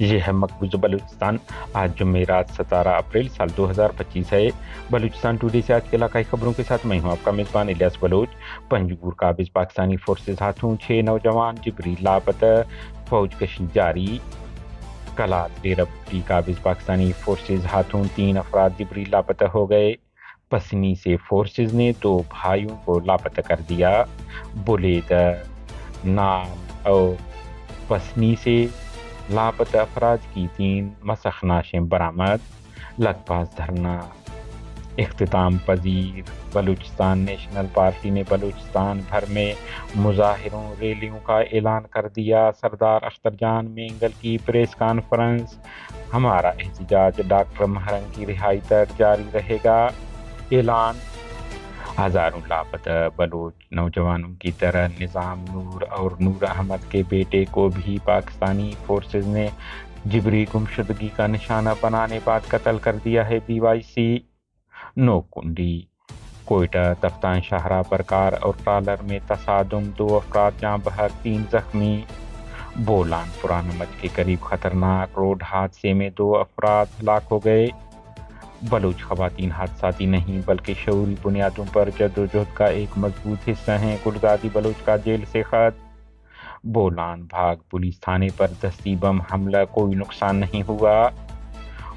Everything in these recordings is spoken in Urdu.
یہ ہے مقبوضہ بلوچستان۔ آج جمعرات 17 اپریل سال 2025 ہے۔ بلوچستان ٹوڈے سے آج کے علاقائی خبروں کے ساتھ میں ہوں آپ کا میزبان الیاس بلوچ۔ پنجگور قابض پاکستانی فورسز ہاتھوں 6 نوجوان، جبری لاپتہ، فوج کشی جاری۔ کلات ڈیرہ بگٹی قابض پاکستانی فورسز ہاتھوں 3 افراد جبری لاپتہ ہو گئے۔ پسنی سے فورسز نے 2 بھائیوں کو لاپتہ کر دیا۔ بلید، نام اور پسنی سے لاپتہ افراد کی 3 مسخ نعشیں برآمد۔ لگ پاس دھرنا اختتام پذیر۔ بلوچستان نیشنل پارٹی نے بلوچستان بھر میں مظاہروں ریلیوں کا اعلان کر دیا۔ سردار اختر جان مینگل کی پریس کانفرنس۔ ہمارا احتجاج ڈاکٹر مہرنگ کی رہائی تک جاری رہے گا، اعلان۔ ہزاروں لاپتہ بلوچ نوجوانوں کی طرح نظام نور اور نور احمد کے بیٹے کو بھی پاکستانی فورسز نے جبری گمشدگی کا نشانہ بنانے بعد قتل کر دیا ہے۔ BYC نوکنڈی، کوئٹہ تفتان شاہراہ پر کار اور ٹرالر میں تصادم، 2 افراد جاں بحق 3 زخمی۔ بولان پرانمچ کے قریب خطرناک روڈ حادثے میں 2 افراد ہلاک ہو گئے۔ بلوچ خواتین حادثاتی نہیں بلکہ شعوری بنیادوں پر جدوجہد کا ایک مضبوط حصہ ہیں، گلزادی بلوچ کا جیل سے خط۔ بولان بھاگ پولیس تھانے پر دستی بم حملہ، کوئی نقصان نہیں ہوا۔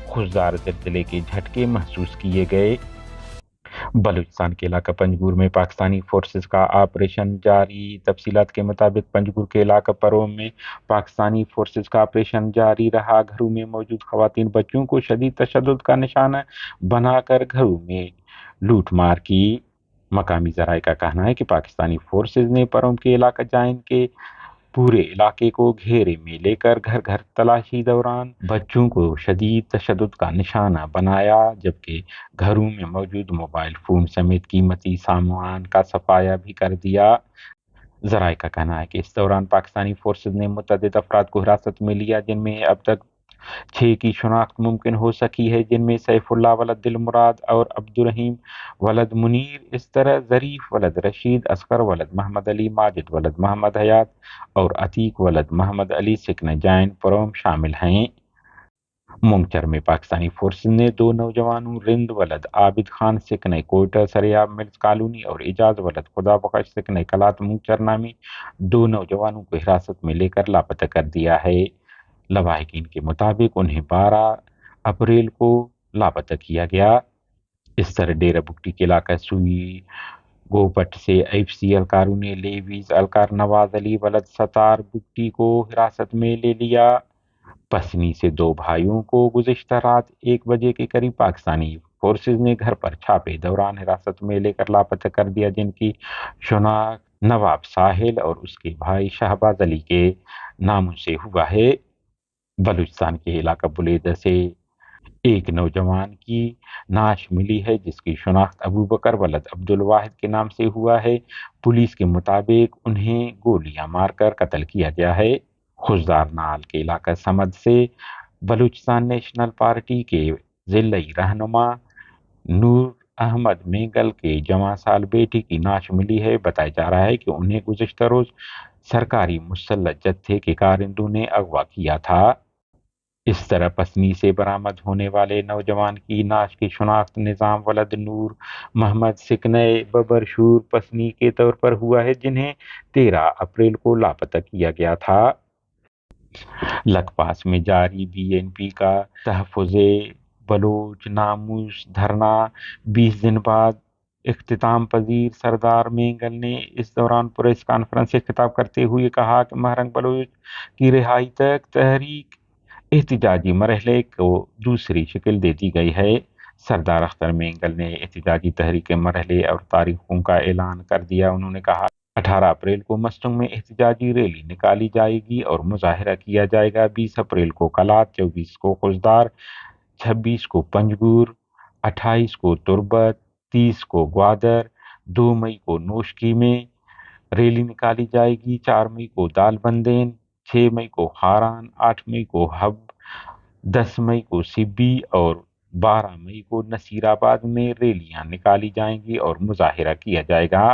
خضدار زلزلے کے جھٹکے محسوس کیے گئے۔ بلوچستان کے علاقہ پنجگور میں پاکستانی فورسز کا آپریشن جاری۔ تفصیلات کے مطابق پنجگور کے علاقہ پروم میں پاکستانی فورسز کا آپریشن جاری رہا۔ گھروں میں موجود خواتین بچوں کو شدید تشدد کا نشانہ بنا کر گھروں میں لوٹ مار کی۔ مقامی ذرائع کا کہنا ہے کہ پاکستانی فورسز نے پروم کے علاقہ جائن کے پورے علاقے کو گھیرے میں لے کر گھر گھر تلاشی دوران بچوں کو شدید تشدد کا نشانہ بنایا، جبکہ گھروں میں موجود موبائل فون سمیت قیمتی سامان کا صفایا بھی کر دیا۔ ذرائع کا کہنا ہے کہ اس دوران پاکستانی فورسز نے متعدد افراد کو حراست میں لیا، جن میں اب تک 6 کی شناخت ممکن ہو سکی ہے، جن میں سیف اللہ ولد دل مراد اور عبدالرحیم ولد منیر، اس طرح ظریف ولد رشید، اصغر ولد محمد علی، ماجد ولد محمد حیات اور عتیق ولد محمد علی سکن جائن پروم شامل ہیں۔ منگچر میں پاکستانی فورسز نے 2 نوجوانوں رند ولد عابد خان سکن کوئٹہ سریاب ملز کالونی اور اجاز ولد خدا بخش سکن کلات منگچر نامی 2 نوجوانوں کو حراست میں لے کر لاپتہ کر دیا ہے۔ لواحقین کے مطابق انہیں 12 اپریل کو لاپتہ کیا گیا۔ اس طرح ڈیرہ بگٹی کے علاقہ سوئی گوپٹ سے IFC اہلکاروں نے لیویز اہلکار نواز علی ولد ستار بگٹی کو حراست میں لے لیا۔ پسنی سے 2 بھائیوں کو گزشتہ رات 1 بجے کے قریب پاکستانی فورسز نے گھر پر چھاپے دوران حراست میں لے کر لاپتہ کر دیا، جن کی شناخت نواب ساحل اور اس کے بھائی شہباز علی کے ناموں سے ہوا ہے۔ بلوچستان کے علاقہ بلیدہ سے ایک نوجوان کی نعش ملی ہے، جس کی شناخت ابو بکر ولد عبد الواحد کے نام سے ہوا ہے۔ پولیس کے مطابق انہیں گولیاں مار کر قتل کیا گیا ہے۔ خضدار نال کے علاقہ سمد سے بلوچستان نیشنل پارٹی کے ضلعی رہنما نور احمد مینگل کے جوان سال بیٹی کی نعش ملی ہے۔ بتایا جا رہا ہے کہ انہیں گزشتہ روز سرکاری مسلح جتھے کے کارندوں نے اغوا کیا تھا۔ اس طرح پسنی سے برآمد ہونے والے نوجوان کی نعش کی شناخت نظام ولد نور محمد سکنہ ببرشور پسنی کے طور پر ہوا ہے، جنہیں 13 اپریل کو لاپتہ کیا گیا تھا۔ لگ پاس میں جاری BNP کا تحفظ بلوچ ناموس دھرنا 20 دن بعد اختتام پذیر۔ سردار مینگل نے اس دوران پریس کانفرنس سے خطاب کرتے ہوئے کہا کہ مہرنگ بلوچ کی رہائی تک تحریک احتجاجی مرحلے کو دوسری شکل دے دی گئی ہے۔ سردار اختر مینگل نے احتجاجی تحریک کے مرحلے اور تاریخوں کا اعلان کر دیا۔ انہوں نے کہا 18 اپریل کو مسٹنگ میں احتجاجی ریلی نکالی جائے گی اور مظاہرہ کیا جائے گا۔ 20 اپریل کو کلات، 24 کو خضدار، 26 کو پنجگور، 28 کو تربت، 30 کو گوادر، 2 مئی کو نوشکی میں ریلی نکالی جائے گی، 4 مئی کو دال بندین، 6 مئی کو خاران، 8 مئی کو حب، 10 مئی کو سبی اور 12 مئی کو نصیر آباد میں ریلیاں نکالی جائیں گی اور مظاہرہ کیا جائے گا۔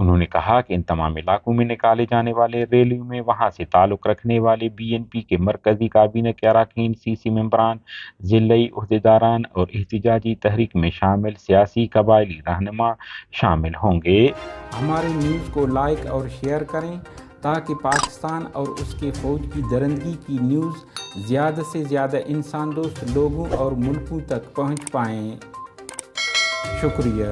انہوں نے کہا کہ ان تمام علاقوں میں نکالے جانے والے ریلیوں میں وہاں سے تعلق رکھنے والے BNP کے مرکزی کابینہ کے اراکین، CC ممبران، ضلعی عہدیداران اور احتجاجی تحریک میں شامل سیاسی قبائلی رہنما شامل ہوں گے۔ ہماری نیوز کو لائک اور شیئر کریں تاکہ پاکستان اور اس کے فوج کی درندگی کی نیوز زیادہ سے زیادہ انسان دوست لوگوں اور ملکوں تک پہنچ پائیں۔ شکریہ۔